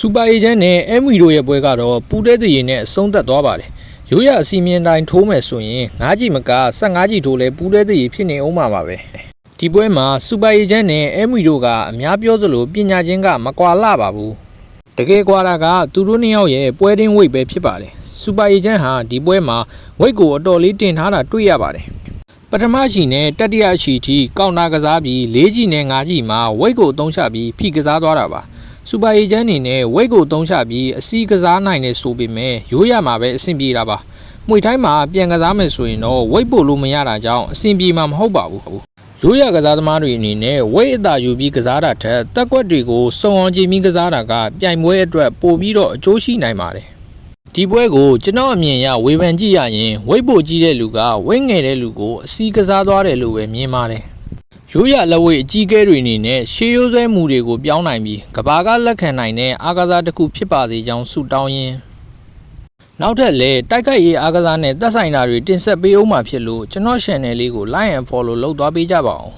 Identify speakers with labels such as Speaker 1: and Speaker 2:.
Speaker 1: စူပါအေဂျင့်နဲ့အဲမီတို့ရဲ့ပွဲကတော့ပူတဲ့တရေနဲ့အဆုံးသတ်သွားပါတယ်ရိုးရအစီအမင်းတိုင်းထိုးမယ်ဆိုရင်9ကြီးမက15ကြီးထိုးလဲပူတဲ့တရေဖြစ်နေအောင်ပါပဲဒီပွဲမှာစူပါအေဂျင့်နဲ့အဲမီတို့ကအများပြောသလိုပညာချင်းကမကွာလှပါဘူးတကယ်ကွာတာကသူတို့နှစ်ယောက်ရဲ့ပွဲတင်းဝိတ်ပဲဖြစ်ပါတယ်စူပါအေဂျင့်ဟာဒီပွဲမှာဝိတ်ကိုအတော်လေးတင်ထားတာတွေ့ရပါတယ်ပထမချီနဲ့တတိယချီထိကောင်တာကစားပြီး4ကြီးနဲ့5ကြီးမှာဝိတ်ကိုအသုံးချပြီးဖိကစားသွားတာပါစူပါအေဂျင့်အနေနဲ့ဝိတ်ကိုသုံးချပြီးအစီးကစားနိုင်နေဆိုပေမဲ့ရိုးရမှာပဲအဆင်ပြေတာပါမှွေတိုင်းမှာပြန်ကစားမယ်ဆိုရင်တော့ဝိတ်ပို့လို့မရတာကြောင့်အဆင်ပြေမှာမဟုတ်ပါဘူးရိုးရကစားသမားတွေအနေနဲ့ဝိတ်အသာယူပြီးကစားတာထက်တက်ကွက်တွေကိုစုံအောင်ကြည့်ပြီးကစားတာကပြိုင်ပွဲအတွက်ပိုပြီးတော့အကျိုးရှိနိုင်ပါတယ်ဒီပွဲကိုကျွန်တော်အမြင်အရဝေဖန်ကြည့်ရရင်ဝိတ်ပို့ကြီးတဲ့လူကဝိတ်ငယ်တဲ့လူကိုအစီးကစားသွားတယ်လို့ပဲမြင်ပါတယ်ရိုးရလက်ဝဲအကြီးကဲတွေအနေနဲ့ရှေးရိုးဆွဲမှုတွေကိုပြောင်းနိုင်ပြီးကဘာကလက်ခံနိုင်တဲ့အားကစားတစ်ခုဖြစ်ပါစေကြောင်းဆုတောင်းရင်းနောက်ထပ်လည်းတိုက်ခိုက်ရေးအားကစားနဲ့သက်ဆိုင်တာတွေတင်ဆက်ပေးအောင်မှာဖြစ်လို့ကျွန်တော် channel လေးကို like and follow လုပ်သွားပေးကြပါဦး